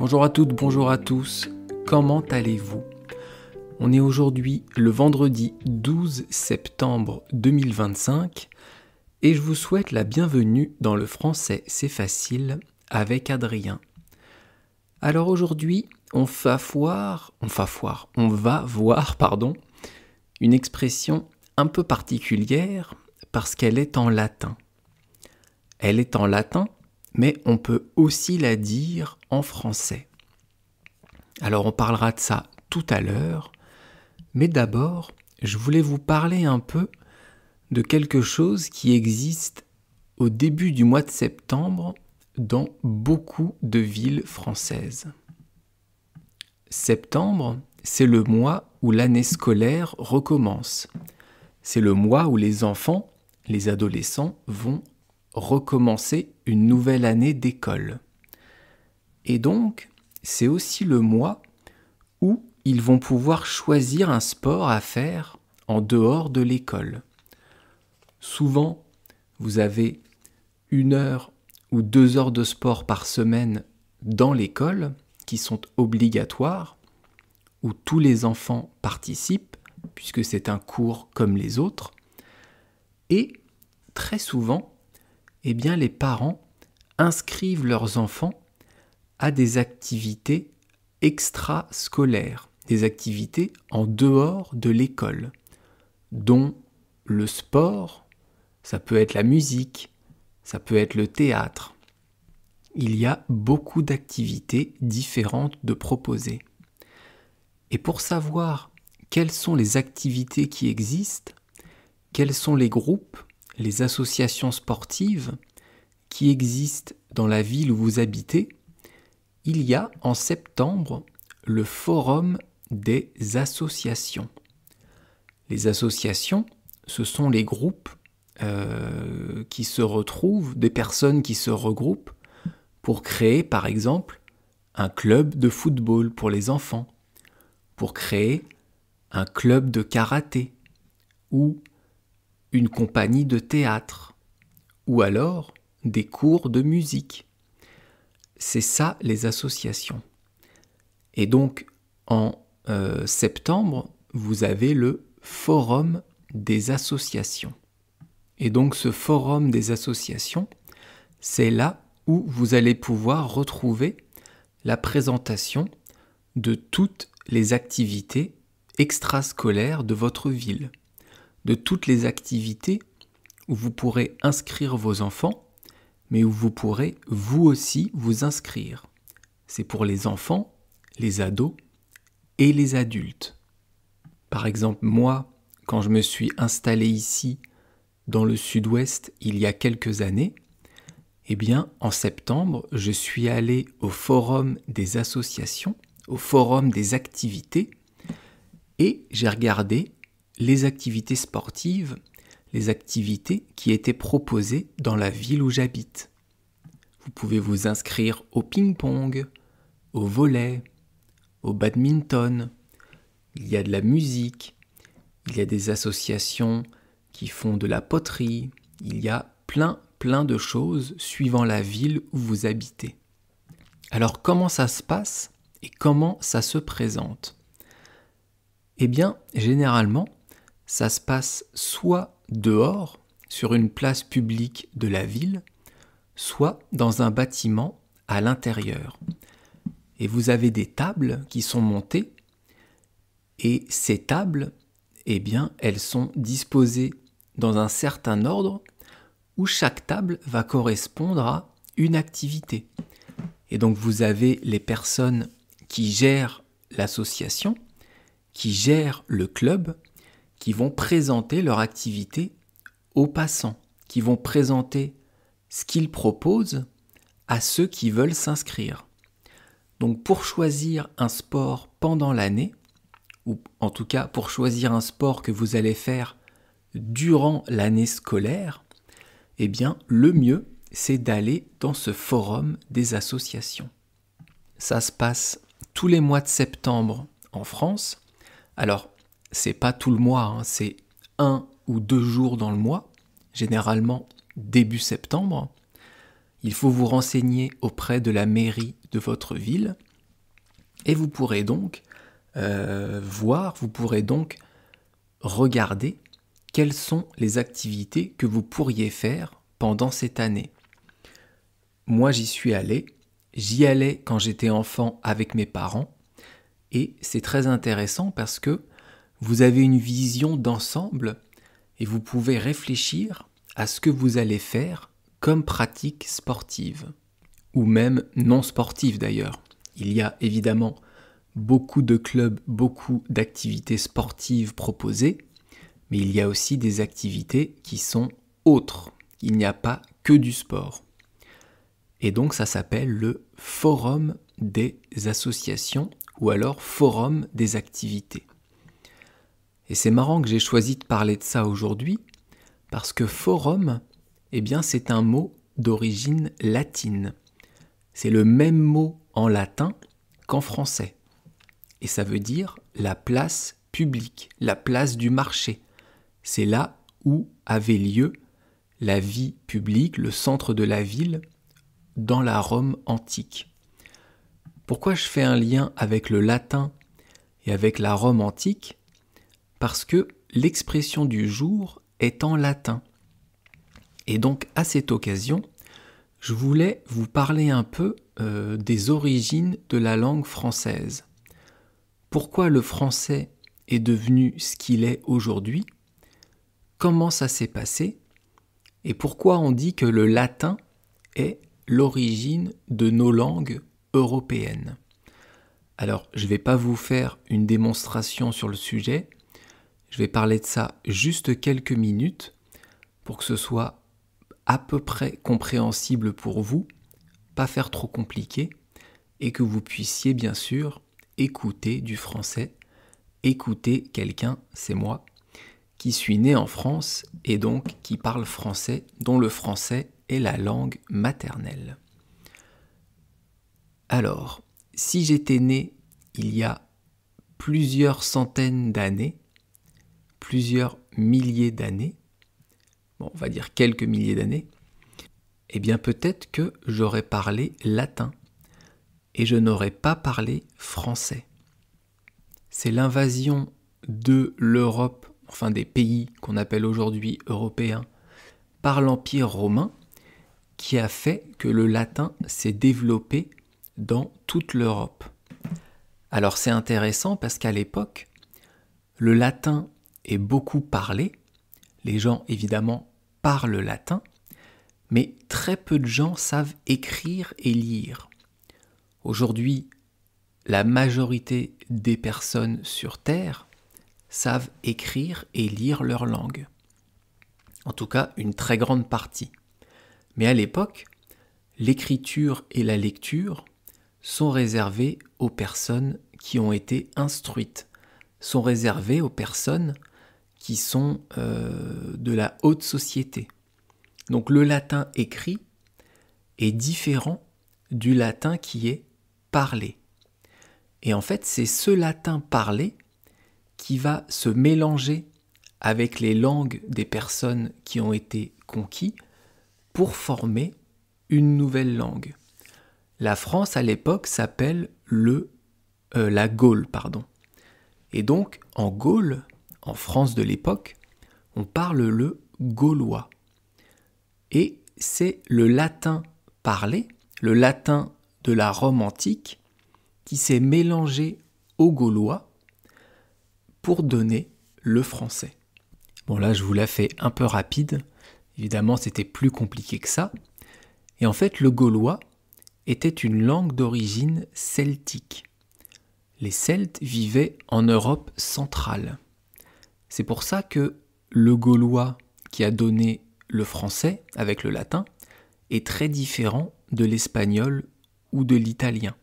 Bonjour à toutes, bonjour à tous, comment allez-vous ? On est aujourd'hui le vendredi 12 septembre 2025 et je vous souhaite la bienvenue dans le français c'est facile avec Adrien. Alors aujourd'hui, on va voir une expression un peu particulière parce qu'elle est en latin. Elle est en latin, mais on peut aussi la dire en français. Alors on parlera de ça tout à l'heure, mais d'abord, je voulais vous parler un peu de quelque chose qui existe au début du mois de septembre dans beaucoup de villes françaises. Septembre, c'est le mois où l'année scolaire recommence. C'est le mois où les enfants, les adolescents vont recommencer une nouvelle année d'école. Et donc, c'est aussi le mois où ils vont pouvoir choisir un sport à faire en dehors de l'école. Souvent, vous avez 1 heure ou 2 heures de sport par semaine dans l'école qui sont obligatoires, où tous les enfants participent, puisque c'est un cours comme les autres. Et très souvent, les parents inscrivent leurs enfants à des activités extrascolaires, des activités en dehors de l'école, dont le sport, ça peut être la musique, ça peut être le théâtre. Il y a beaucoup d'activités différentes de proposer. Et pour savoir quelles sont les activités qui existent, quels sont les groupes, les associations sportives qui existent dans la ville où vous habitez, il y a en septembre le forum des associations. Les associations, ce sont les groupes qui se retrouvent, des personnes qui se regroupent pour créer par exemple un club de football pour les enfants, pour créer un club de karaté ou une compagnie de théâtre, ou alors des cours de musique. C'est ça les associations. Et donc en septembre, vous avez le forum des associations. Et donc ce forum des associations, c'est là où vous allez pouvoir retrouver la présentation de toutes les activités extrascolaires de votre ville, de toutes les activités où vous pourrez inscrire vos enfants, mais où vous pourrez vous aussi vous inscrire. C'est pour les enfants, les ados et les adultes. Par exemple, moi, quand je me suis installé ici, dans le sud-ouest, il y a quelques années, en septembre, je suis allé au forum des associations, au forum des activités, et j'ai regardé les activités sportives, les activités qui étaient proposées dans la ville où j'habite. Vous pouvez vous inscrire au ping-pong, au volley, au badminton. Il y a de la musique, il y a des associations qui font de la poterie. Il y a plein de choses suivant la ville où vous habitez. Alors comment ça se passe et comment ça se présente ? Généralement, ça se passe soit dehors, sur une place publique de la ville, soit dans un bâtiment à l'intérieur. Et vous avez des tables qui sont montées, et ces tables, elles sont disposées dans un certain ordre, où chaque table va correspondre à une activité. Et donc vous avez les personnes qui gèrent l'association, qui gèrent le club, qui vont présenter leur activité aux passants, qui vont présenter ce qu'ils proposent à ceux qui veulent s'inscrire. Donc pour choisir un sport pendant l'année, ou en tout cas pour choisir un sport que vous allez faire durant l'année scolaire, le mieux, c'est d'aller dans ce forum des associations. Ça se passe tous les mois de septembre en France. Alors, c'est pas tout le mois, c'est 1 ou 2 jours dans le mois, généralement début septembre. Il faut vous renseigner auprès de la mairie de votre ville Et vous pourrez donc vous pourrez donc regarder quelles sont les activités que vous pourriez faire pendant cette année. Moi, j'y allais quand j'étais enfant avec mes parents, et c'est très intéressant parce que vous avez une vision d'ensemble et vous pouvez réfléchir à ce que vous allez faire comme pratique sportive, ou même non sportive d'ailleurs. Il y a évidemment beaucoup de clubs, beaucoup d'activités sportives proposées, mais il y a aussi des activités qui sont autres. Il n'y a pas que du sport. Et donc ça s'appelle le forum des associations ou alors forum des activités. Et c'est marrant que j'ai choisi de parler de ça aujourd'hui parce que forum, eh bien c'est un mot d'origine latine. C'est le même mot en latin qu'en français. Et ça veut dire la place publique, la place du marché. C'est là où avait lieu la vie publique, le centre de la ville, dans la Rome antique. Pourquoi je fais un lien avec le latin et avec la Rome antique ? Parce que l'expression du jour est en latin. Et donc, à cette occasion, je voulais vous parler un peu des origines de la langue française. Pourquoi le français est devenu ce qu'il est aujourd'hui ? Comment ça s'est passé ? Et pourquoi on dit que le latin est l'origine de nos langues européennes ? Alors, je ne vais pas vous faire une démonstration sur le sujet, je vais parler de ça juste quelques minutes pour que ce soit à peu près compréhensible pour vous, pas faire trop compliqué, et que vous puissiez bien sûr écouter du français, écouter quelqu'un, c'est moi, qui suis né en France et donc qui parle français, dont le français est la langue maternelle. Alors, si j'étais né il y a plusieurs centaines d'années, plusieurs milliers d'années, bon, on va dire quelques milliers d'années, eh bien peut-être que j'aurais parlé latin et je n'aurais pas parlé français. C'est l'invasion de l'Europe, enfin des pays qu'on appelle aujourd'hui européens, par l'Empire romain, qui a fait que le latin s'est développé dans toute l'Europe. Alors c'est intéressant parce qu'à l'époque, le latin est beaucoup parlé, les gens évidemment parlent latin, mais très peu de gens savent écrire et lire. Aujourd'hui, la majorité des personnes sur Terre savent écrire et lire leur langue. En tout cas, une très grande partie. Mais à l'époque, l'écriture et la lecture sont réservées aux personnes qui ont été instruites, sont réservées aux personnes qui sont de la haute société. Donc le latin écrit est différent du latin qui est parlé. Et en fait, c'est ce latin parlé qui va se mélanger avec les langues des personnes qui ont été conquises pour former une nouvelle langue. La France, à l'époque, s'appelle la Gaule, pardon. Et donc, en Gaule, en France de l'époque, on parle le gaulois. Et c'est le latin parlé, le latin de la Rome antique, qui s'est mélangé au gaulois pour donner le français. Bon là, je vous la fais un peu rapide. Évidemment, c'était plus compliqué que ça. Et en fait, le gaulois était une langue d'origine celtique. Les Celtes vivaient en Europe centrale. C'est pour ça que le gaulois qui a donné le français avec le latin est très différent de l'espagnol ou de l'italien.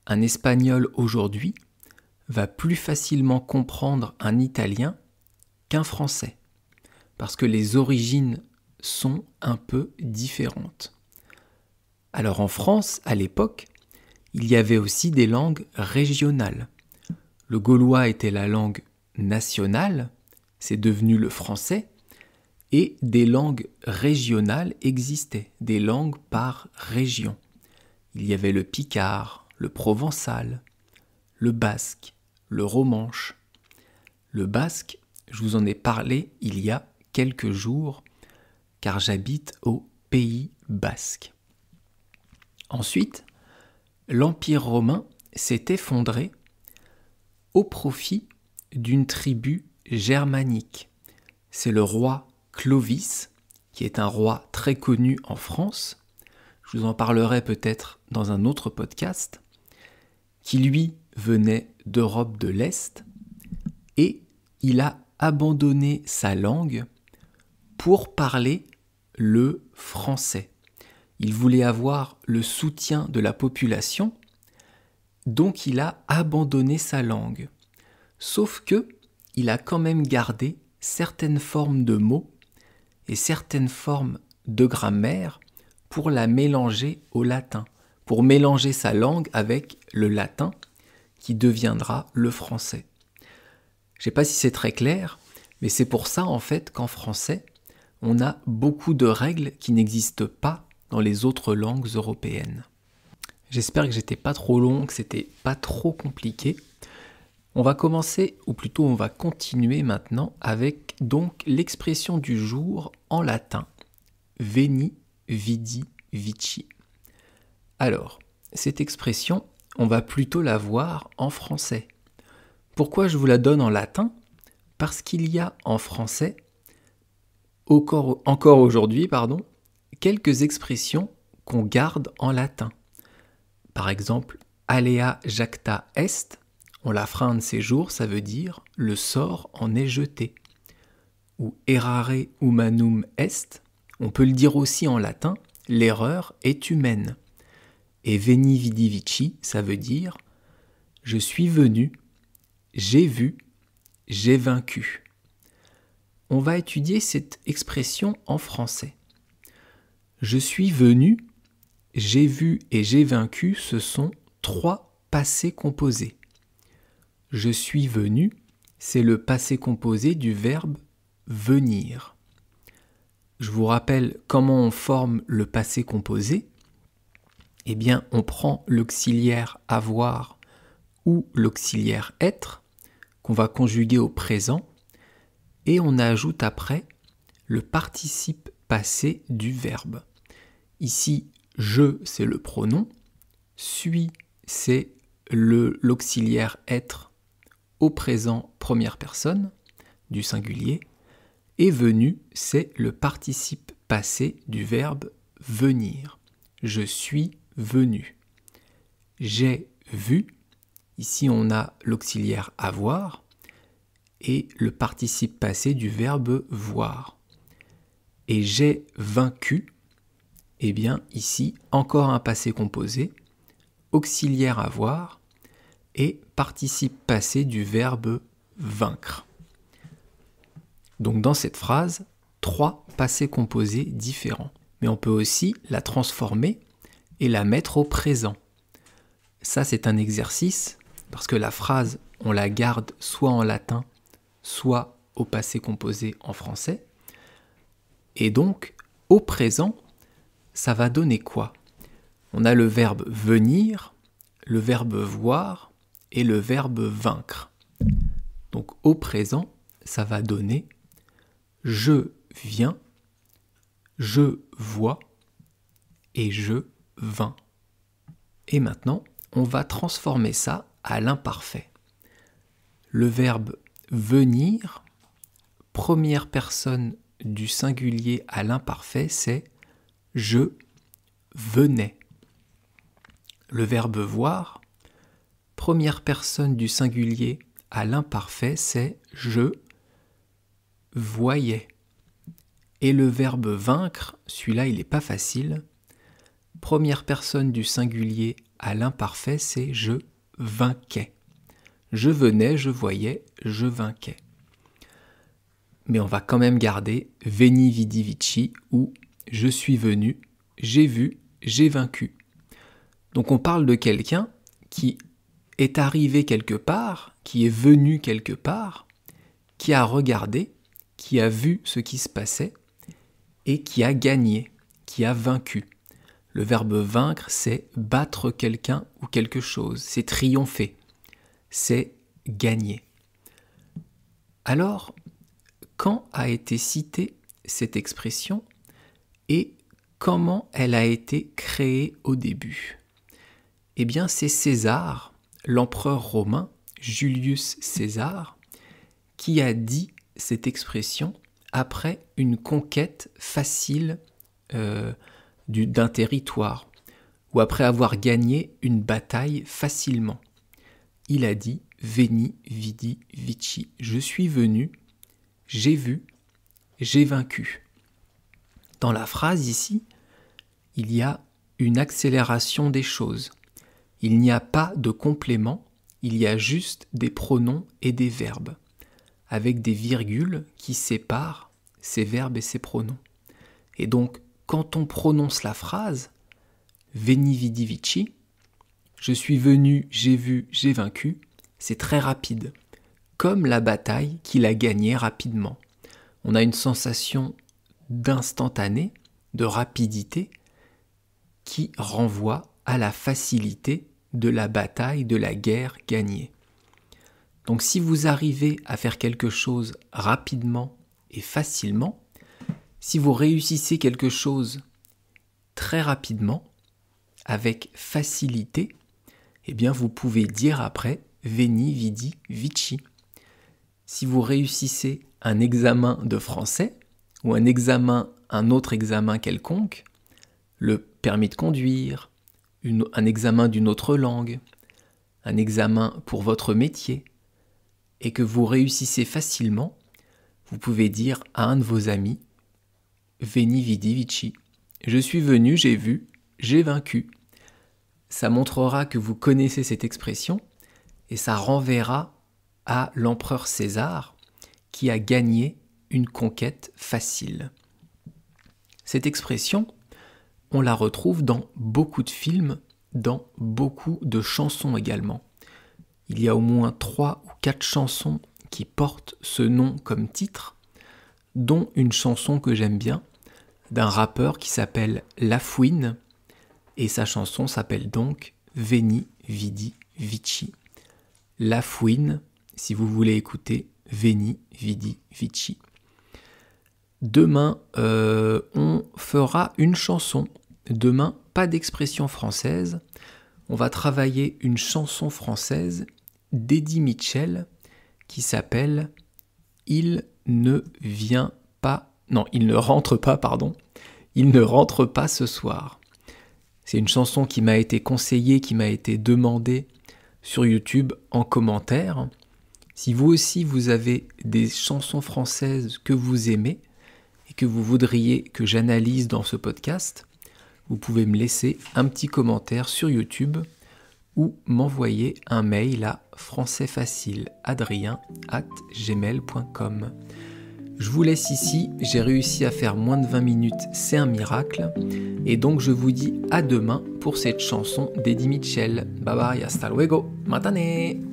Un espagnol aujourd'hui va plus facilement comprendre un italien qu'un français, parce que les origines sont un peu différentes. Alors en France, à l'époque, il y avait aussi des langues régionales. Le gaulois était la langue nationale, c'est devenu le français, et des langues régionales existaient, des langues par région. Il y avait le picard, le provençal, le basque, le romanche. Le basque, je vous en ai parlé il y a quelques jours, car j'habite au Pays basque. Ensuite, l'Empire romain s'est effondré au profit d'une tribu germanique. C'est le roi Clovis, qui est un roi très connu en France, je vous en parlerai peut-être dans un autre podcast, qui lui venait d'Europe de l'Est, et il a abandonné sa langue pour parler le français. Il voulait avoir le soutien de la population, donc il a abandonné sa langue. Sauf que il a quand même gardé certaines formes de mots et certaines formes de grammaire pour la mélanger au latin, pour mélanger sa langue avec le latin qui deviendra le français. Je ne sais pas si c'est très clair, mais c'est pour ça en fait qu'en français, on a beaucoup de règles qui n'existent pas dans les autres langues européennes. J'espère que j'étais pas trop long, que c'était pas trop compliqué. On va commencer, ou plutôt on va continuer maintenant avec donc l'expression du jour en latin. Veni, vidi, vici. Alors, cette expression, on va plutôt la voir en français. Pourquoi je vous la donne en latin ? Parce qu'il y a en français, encore aujourd'hui, quelques expressions qu'on garde en latin. Par exemple, alea jacta est, on la fera un de ces jours, ça veut dire le sort en est jeté. Ou errare humanum est, on peut le dire aussi en latin, l'erreur est humaine. Et veni vidi vici, ça veut dire je suis venu, j'ai vu, j'ai vaincu. On va étudier cette expression en français. Je suis venu, j'ai vu et j'ai vaincu, ce sont 3 passés composés. Je suis venu, c'est le passé composé du verbe venir. Je vous rappelle comment on forme le passé composé. Eh bien, on prend l'auxiliaire avoir ou l'auxiliaire être, qu'on va conjuguer au présent, et on ajoute après le participe passé du verbe. Ici, je, c'est le pronom, suis, c'est l'auxiliaire être au présent première personne du singulier, et venu, c'est le participe passé du verbe venir. Je suis venu. J'ai vu, ici on a l'auxiliaire avoir, et le participe passé du verbe voir. Et j'ai vaincu, eh bien ici encore un passé composé, auxiliaire avoir, et participe passé du verbe vaincre. Donc dans cette phrase, 3 passés composés différents. Mais on peut aussi la transformer et la mettre au présent. Ça c'est un exercice, parce que la phrase, on la garde soit en latin, soit au passé composé en français. Et donc, au présent, ça va donner quoi ? On a le verbe venir, le verbe voir et le verbe vaincre. Donc au présent, ça va donner je viens, je vois et je vins. Et maintenant, on va transformer ça à l'imparfait. Le verbe venir, première personne du singulier à l'imparfait, c'est je venais. Le verbe voir, première personne du singulier à l'imparfait, c'est je voyais. Et le verbe vaincre, celui-là il n'est pas facile. Première personne du singulier à l'imparfait, c'est je vainquais. Je venais, je voyais, je vainquais. Mais on va quand même garder veni vidi vici ou je suis venu, j'ai vu, j'ai vaincu. Donc on parle de quelqu'un qui est arrivé quelque part, qui est venu quelque part, qui a regardé, qui a vu ce qui se passait et qui a gagné, qui a vaincu. Le verbe vaincre, c'est battre quelqu'un ou quelque chose, c'est triompher. c'est gagner. Alors, quand a été citée cette expression et comment elle a été créée au début? Eh bien, c'est César, l'empereur romain, Julius César, qui a dit cette expression après une conquête facile d'un territoire, ou après avoir gagné une bataille facilement. Il a dit « Veni, vidi, vici ». Je suis venu, j'ai vu, j'ai vaincu. Dans la phrase ici, il y a une accélération des choses. Il n'y a pas de complément, il y a juste des pronoms et des verbes, avec des virgules qui séparent ces verbes et ces pronoms. Et donc, quand on prononce la phrase « Veni, vidi, vici », je suis venu, j'ai vu, j'ai vaincu, c'est très rapide, comme la bataille qu'il a gagnée rapidement. On a une sensation d'instantané, de rapidité, qui renvoie à la facilité de la bataille, de la guerre gagnée. Donc si vous arrivez à faire quelque chose rapidement et facilement, si vous réussissez quelque chose très rapidement, avec facilité, eh bien vous pouvez dire après « Veni, vidi, vici ». Si vous réussissez un examen de français ou un autre examen quelconque, le permis de conduire, un examen d'une autre langue, un examen pour votre métier, et que vous réussissez facilement, vous pouvez dire à un de vos amis « Veni, vidi, vici ». Je suis venu, j'ai vu, j'ai vaincu. Ça montrera que vous connaissez cette expression et ça renverra à l'empereur César qui a gagné une conquête facile. Cette expression, on la retrouve dans beaucoup de films, dans beaucoup de chansons également. Il y a au moins 3 ou 4 chansons qui portent ce nom comme titre, dont une chanson que j'aime bien, d'un rappeur qui s'appelle La Fouine, et sa chanson s'appelle donc Veni, vidi, vici. La Fouine, si vous voulez écouter, Veni, vidi, vici. Demain, on fera une chanson. Demain, pas d'expression française. On va travailler une chanson française d'Eddie Mitchell qui s'appelle « Il ne rentre pas ce soir ». C'est une chanson qui m'a été conseillée, qui m'a été demandée sur YouTube en commentaire. Si vous aussi vous avez des chansons françaises que vous aimez et que vous voudriez que j'analyse dans ce podcast, vous pouvez me laisser un petit commentaire sur YouTube ou m'envoyer un mail à françaisfacileadrien@gmail.com. Je vous laisse ici, j'ai réussi à faire moins de 20 minutes, c'est un miracle. Et donc je vous dis à demain pour cette chanson d'Eddie Mitchell. Bye bye, hasta luego, matane!